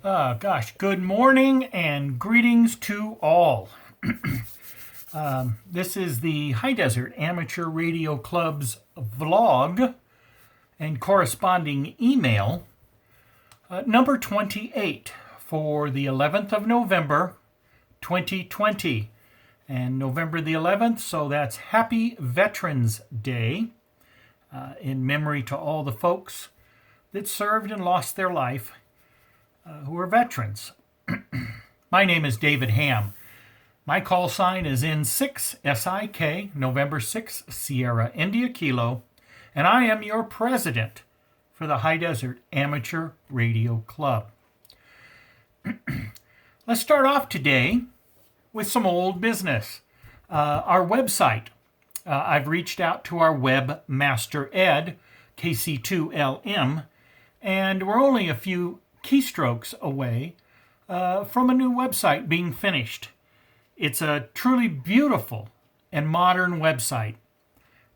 Good morning and greetings to all. This is the High Desert Amateur Radio Club's vlog and corresponding email, number 28 for the 11th of November, 2020. And November the 11th, so that's Happy Veterans Day, in memory to all the folks that served and lost their life who are veterans. My name is David Ham. My call sign is N6SIK, November 6, Sierra India Kilo, and I am your president for the High Desert Amateur Radio Club. Let's start off today with some old business. Our website. I've reached out to our webmaster Ed, KC2LM, and we're only a few keystrokes away from a new website being finished. It's a truly beautiful and modern website.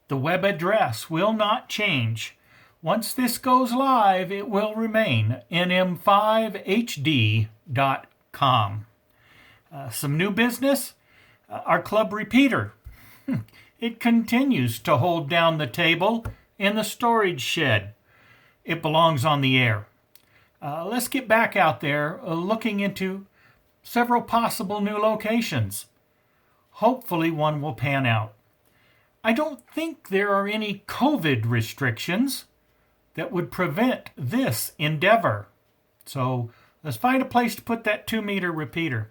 The web address will not change. Once this goes live, it will remain nm5hd.com. Some new business, our club repeater. It continues to hold down the table in the storage shed. It belongs on the air. Let's get back out there looking into several possible new locations. Hopefully one will pan out. I don't think there are any COVID restrictions that would prevent this endeavor. So let's find a place to put that 2-meter repeater.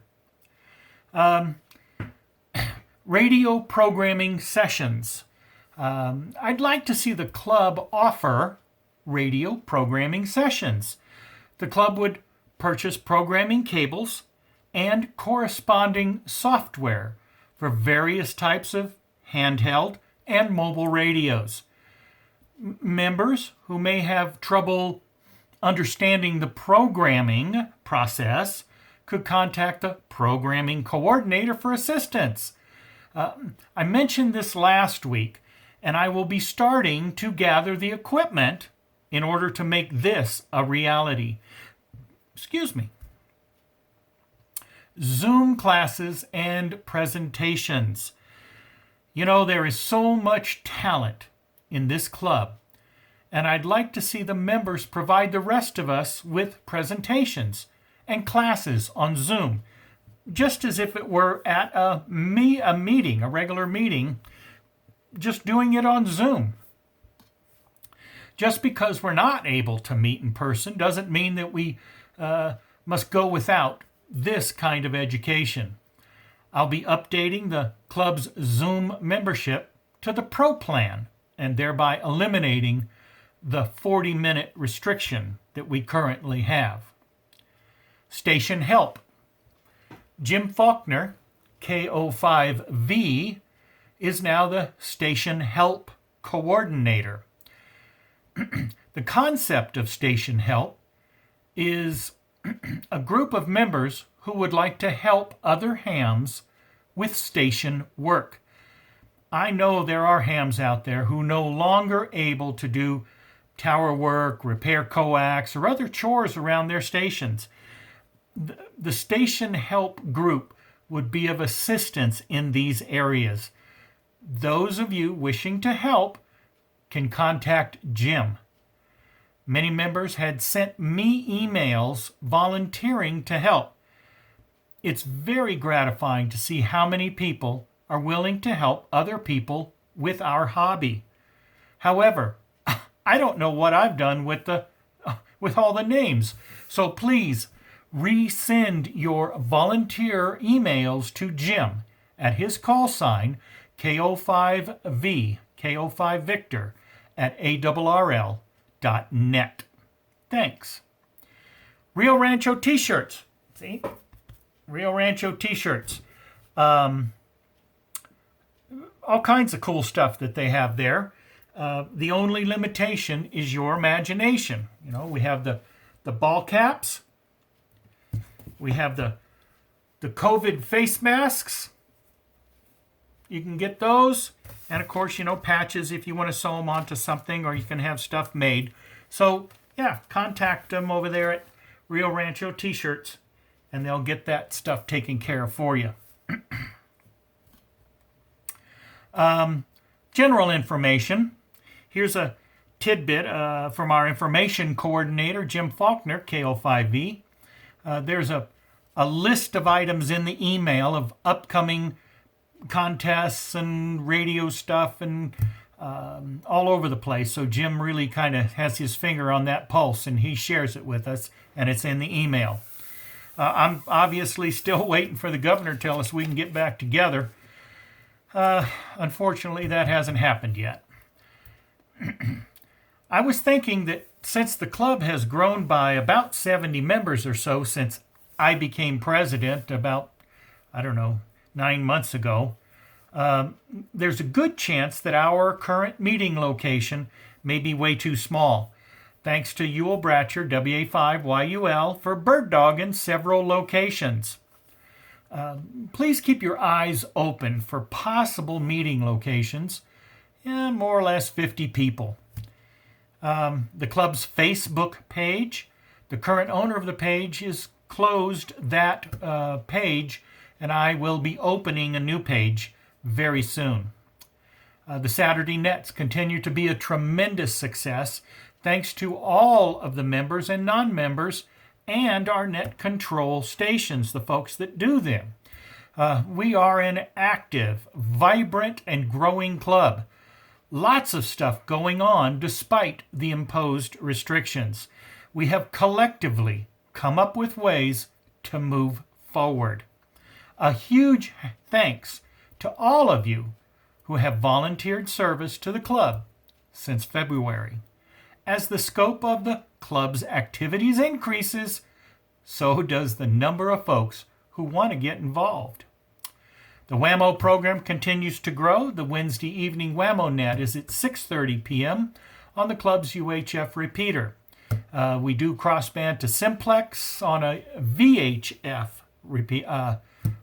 Radio programming sessions. I'd like to see the club offer radio programming sessions. The club would purchase programming cables and corresponding software for various types of handheld and mobile radios. Members who may have trouble understanding the programming process could contact the programming coordinator for assistance. I mentioned this last week, and I will be starting to gather the equipment in order to make this a reality. Excuse me. Zoom classes and presentations. You know, there is so much talent in this club, and I'd like to see the members provide the rest of us with presentations and classes on Zoom, just as if it were at a meeting, a regular meeting, just doing it on Zoom. Just because we're not able to meet in person doesn't mean that we must go without this kind of education. I'll be updating the club's Zoom membership to the Pro Plan and thereby eliminating the 40-minute restriction that we currently have. Station help. Jim Faulkner, KO5V, is now the station help coordinator. The concept of station help is a group of members who would like to help other hams with station work. I know there are hams out there who are no longer able to do tower work, repair coax, or other chores around their stations. The station help group would be of assistance in these areas. Those of you wishing to help can contact Jim. Many members had sent me emails volunteering to help. It's very gratifying to see how many people are willing to help other people with our hobby. However, I don't know what I've done with all the names. So please resend your volunteer emails to Jim at his call sign KO5V, KO5 Victor, at ARRL.net. Thanks. Rio Rancho t-shirts. See? Rio Rancho t-shirts. All kinds of cool stuff that they have there. The only limitation is your imagination. You know, we have the ball caps. We have the COVID face masks. You can get those. And of course, you know, patches if you want to sew them onto something, or you can have stuff made. So yeah, contact them over there at Rio Rancho t-shirts, and they'll get that stuff taken care of for you. General information. Here's a tidbit from our information coordinator, Jim Faulkner, KO5V. There's a list of items in the email of upcoming contests and radio stuff and all over the place. So Jim really kind of has his finger on that pulse, and he shares it with us, and it's in the email. I'm obviously still waiting for the governor to tell us we can get back together. Unfortunately, that hasn't happened yet. I was thinking that since the club has grown by about 70 members or so since I became president about, 9 months ago, there's a good chance that our current meeting location may be way too small. Thanks to Ewell Bratcher, WA5YUL, for bird dogging several locations. Please keep your eyes open for possible meeting locations, more or less 50 people. The club's Facebook page, the current owner of the page has closed that page, and I will be opening a new page very soon. The Saturday Nets continue to be a tremendous success thanks to all of the members and non-members and our net control stations, the folks that do them. We are an active, vibrant, and growing club. Lots of stuff going on despite the imposed restrictions. We have collectively come up with ways to move forward. A huge thanks to all of you who have volunteered service to the club since February. As the scope of the club's activities increases, so does the number of folks who want to get involved. The WAMO program continues to grow. The Wednesday evening WAMO net is at 6:30 p.m. on the club's UHF repeater. We do crossband to simplex on a VHF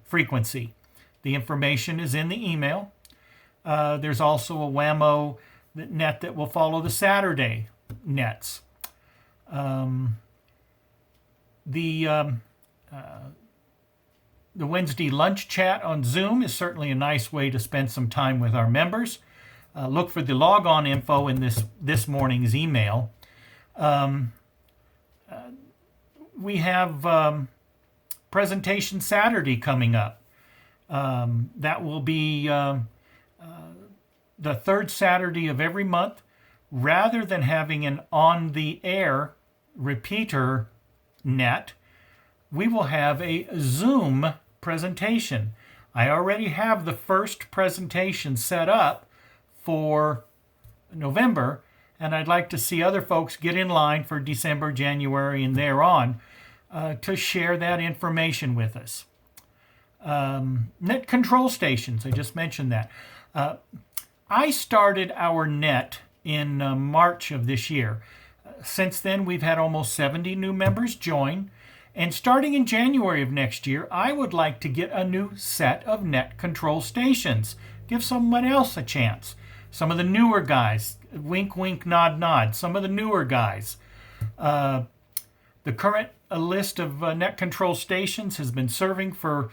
frequency. The information is in the email. There's also a WAMO net that will follow the Saturday nets. The Wednesday lunch chat on Zoom is certainly a nice way to spend some time with our members. Look for the log-on info in this morning's email. We have Presentation Saturday coming up. That will be the third Saturday of every month. Rather than having an on-the-air repeater net, we will have a Zoom presentation. I already have the first presentation set up for November, and I'd like to see other folks get in line for December, January, and thereon to share that information with us. Net control stations, I just mentioned that. I started our net in March of this year. Since then, we've had almost 70 new members join. And starting in January of next year, I would like to get a new set of net control stations. Give someone else a chance. Some of the newer guys, wink, wink, nod, nod. Some of the newer guys. The current list of net control stations has been serving for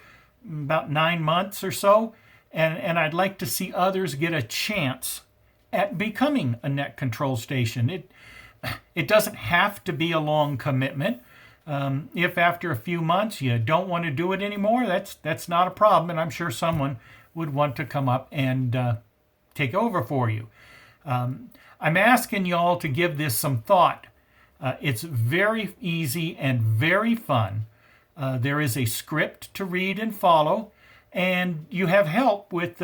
about 9 months or so. And I'd like to see others get a chance at becoming a net control station. It doesn't have to be a long commitment. If after a few months you don't want to do it anymore, that's not a problem, and I'm sure someone would want to come up and take over for you. I'm asking y'all to give this some thought. It's very easy and very fun. There is a script to read and follow, and you have help with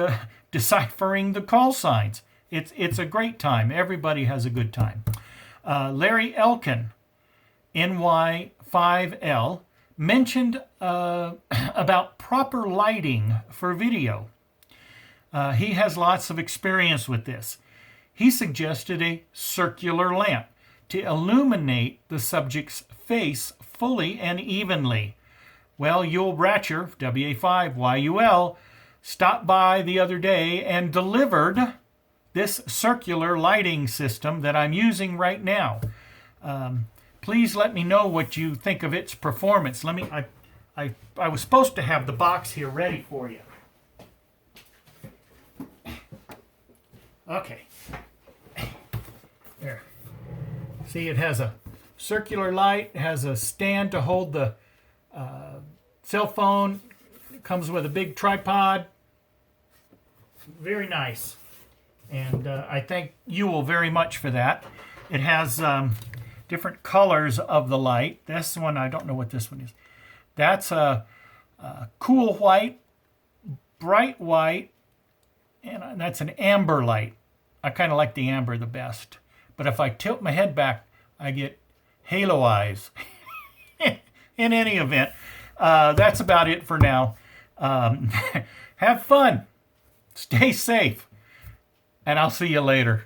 deciphering the call signs. It's a great time. Everybody has a good time. Larry Elkin, NY5L, mentioned about proper lighting for video. He has lots of experience with this. He suggested a circular lamp to illuminate the subject's face fully and evenly. Well, Ewell Bratcher, WA5YUL, stopped by the other day and delivered this circular lighting system that I'm using right now. Please let me know what you think of its performance. I was supposed to have the box here ready for you. Okay. There. See, it has a circular light, it has a stand to hold the cell phone. It comes with a big tripod. Very nice. And I thank you very much for that. It has different colors of the light. This one, I don't know what this one is. That's a cool white, bright white, and that's an amber light. I kind of like the amber the best. But if I tilt my head back, I get halo eyes. In any event, that's about it for now. Have fun. Stay safe. And I'll see you later.